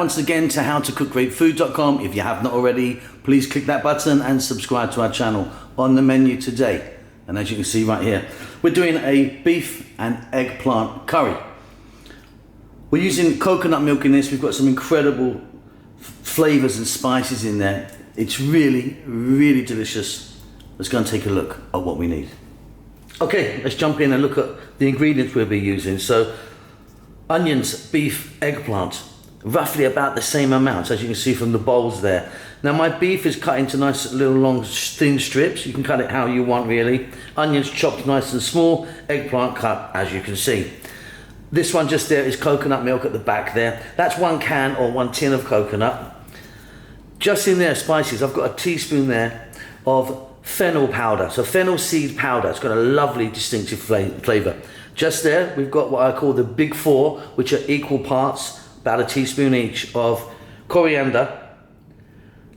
once again to howtocookgreatfood.com. If you have not already, please click that button and subscribe to our channel. On the menu today, and as you can see right here, we're doing a beef and eggplant curry. We're using coconut milk in this. We've got some incredible flavors and spices in there. It's really, really delicious. Let's go and take a look at what we need. Okay, let's jump in and look at the ingredients we'll be using. So, onions, beef, eggplant, roughly about the same amount, as you can see from the bowls there. Now my beef is cut into nice little long thin strips. You can cut it how you want really. Onions chopped nice and small, eggplant cut as you can see. This one just there is coconut milk at the back there. That's 1 can or 1 tin of coconut. Just in there, spices, I've got a teaspoon there of fennel powder. So fennel seed powder, it's got a lovely distinctive flavor. Just there, we've got what I call the big 4, which are equal parts, about a teaspoon each, of coriander,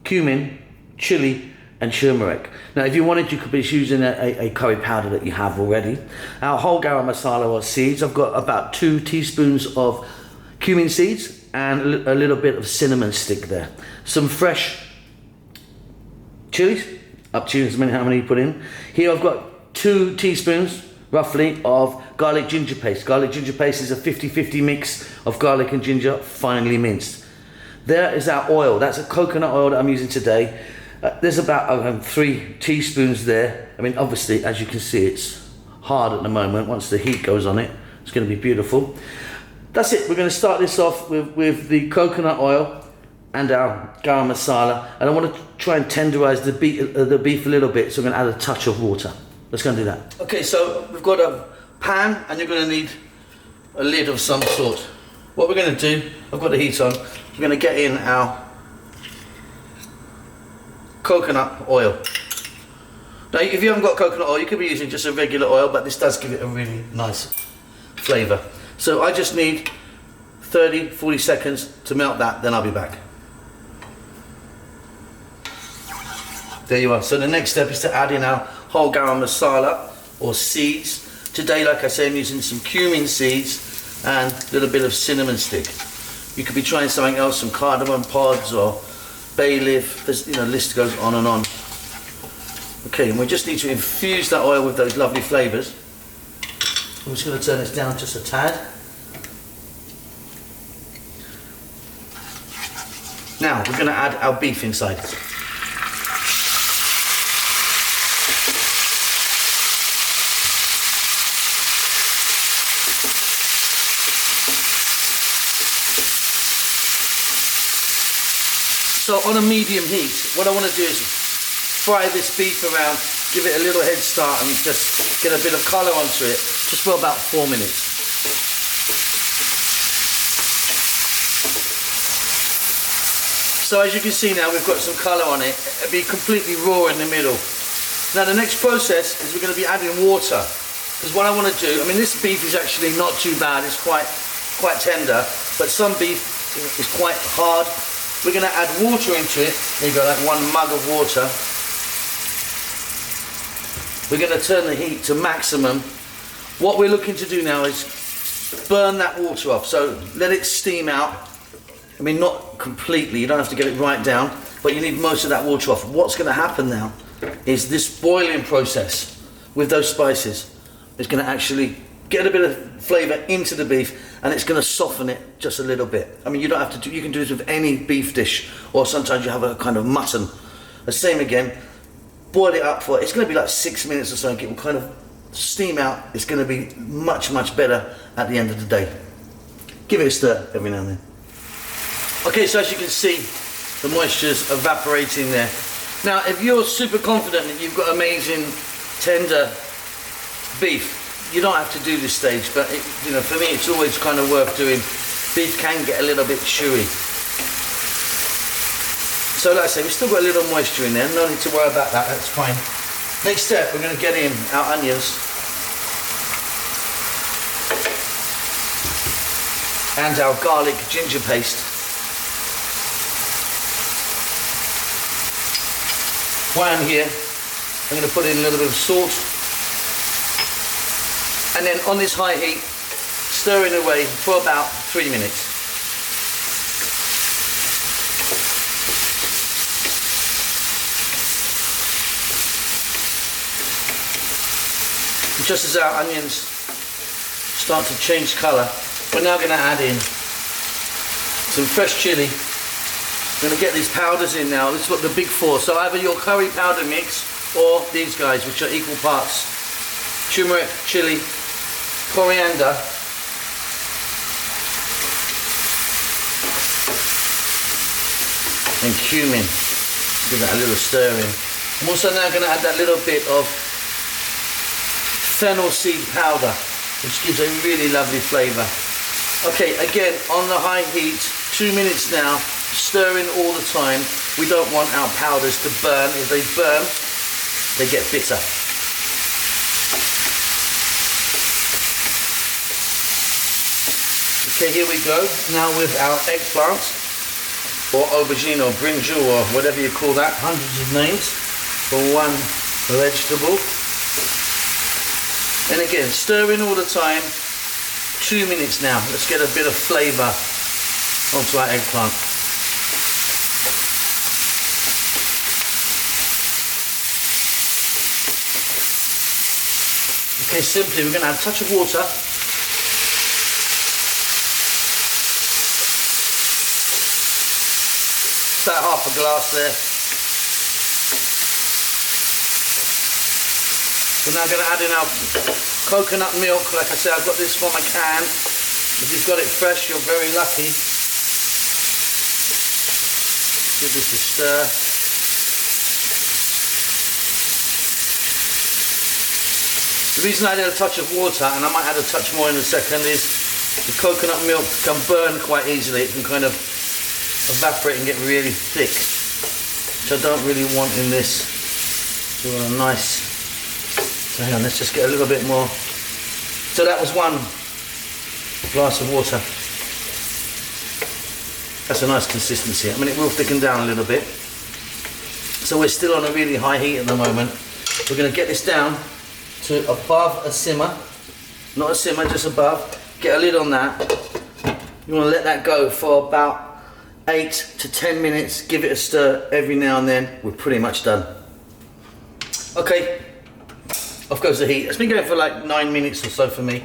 cumin, chili, and turmeric. Now, if you wanted, you could be using a curry powder that you have already. Our whole garam masala or seeds, I've got about 2 teaspoons of cumin seeds and a little bit of cinnamon stick there. Some fresh chilies, up to you how many you put in. Here I've got 2 teaspoons, roughly, of garlic ginger paste. Garlic ginger paste is a 50-50 mix of garlic and ginger, finely minced. There is our oil. That's a coconut oil that I'm using today. There's about 3 teaspoons there. I mean, obviously, as you can see, it's hard at the moment. Once the heat goes on it, it's going to be beautiful. That's it. We're going to start this off with the coconut oil and our garam masala. And I want to try and tenderize the beef a little bit, so I'm going to add a touch of water. Let's go and do that. Okay, so we've got a pan, and you're going to need a lid of some sort. What we're going to do, I've got the heat on, we're going to get in our coconut oil. Now, if you haven't got coconut oil, you could be using just a regular oil, but this does give it a really nice flavour. So I just need 30-40 seconds to melt that, then I'll be back. There you are. So the next step is to add in our whole garam masala or seeds. Today, like I say, I'm using some cumin seeds and a little bit of cinnamon stick. You could be trying something else, some cardamom pods or bay leaf. There's, the list goes on and on. Okay, and we just need to infuse that oil with those lovely flavours. I'm just going to turn this down just a tad. Now we're going to add our beef inside. So on a medium heat, what I want to do is fry this beef around, give it a little head start and just get a bit of colour onto it, just for about 4 minutes. So as you can see now, we've got some colour on it. It'll be completely raw in the middle. Now the next process is we're going to be adding water. Because what I want to do, I mean this beef is actually not too bad, it's quite tender, but some beef is quite hard. We're going to add water into it. There you go, like 1 mug of water. We're going to turn the heat to maximum. What we're looking to do now is burn that water off. So let it steam out. I mean, not completely, you don't have to get it right down, but you need most of that water off. What's going to happen now is this boiling process with those spices is going to actually get a bit of flavour into the beef, and it's going to soften it just a little bit. I mean, you don't have to you can do this with any beef dish, or sometimes you have a kind of mutton. The same again, boil it up for, it's going to be like 6 minutes or so, it will kind of steam out. It's going to be much better at the end of the day. Give it a stir every now and then. Okay, so as you can see, the moisture's evaporating there. Now, if you're super confident that you've got amazing tender beef, you don't have to do this stage, but for me it's always kind of worth doing. Beef can get a little bit chewy. So like I say, we've still got a little moisture in there, no need to worry about that, that's fine. Next step, we're going to get in our onions and our garlic ginger paste. While I'm here, I'm going to put in a little bit of salt. And then on this high heat, stirring away for about 3 minutes. just as our onions start to change colour, we're now going to add in some fresh chilli. I'm going to get these powders in now. This is what the big four. So either your curry powder mix or these guys, which are equal parts turmeric, chilli, coriander, and cumin. Give that a little stir in. I'm also now going to add that little bit of fennel seed powder, which gives a really lovely flavour. Okay, again on the high heat, 2 minutes now, stirring all the time. We don't want our powders to burn. If they burn, they get bitter. Okay, here we go. Now with our eggplant, or aubergine, or brinjal, or whatever you call that. Hundreds of names for one vegetable. And again, stirring all the time. 2 minutes now. Let's get a bit of flavour onto our eggplant. Okay, simply we're going to add a touch of water. About half a glass there. We're now going to add in our coconut milk. Like I said, I've got this from a can. If you've got it fresh, you're very lucky. Give this a stir. The reason I add a touch of water, and I might add a touch more in a second, is the coconut milk can burn quite easily. It can kind of evaporate and get really thick, which I don't really want in this. So we want a nice, so hang on, let's just get a little bit more. So that was 1 glass of water. That's a nice consistency. I mean, it will thicken down a little bit. So we're still on a really high heat at the moment. We're going to get this down to above a simmer, not a simmer, just above. Get a lid on that. You want to let that go for about 8 to 10 minutes, give it a stir every now and then. We're pretty much done. Okay, off goes the heat. It's been going for like 9 minutes or so for me.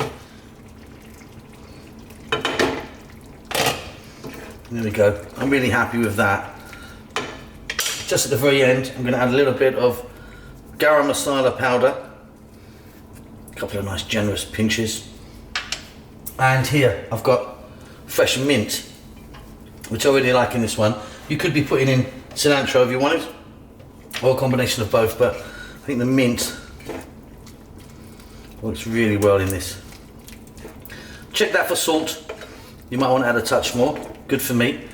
There we go. I'm really happy with that. Just at the very end, I'm going to add a little bit of garam masala powder. A couple of nice generous pinches. And here I've got fresh mint, which I really like in this one. You could be putting in cilantro if you wanted, or a combination of both, but I think the mint works really well in this. Check that for salt. You might want to add a touch more. Good for me.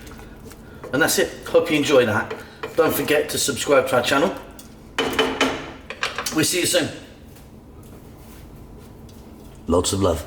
And that's it. Hope you enjoy that. Don't forget to subscribe to our channel. We'll see you soon. Lots of love.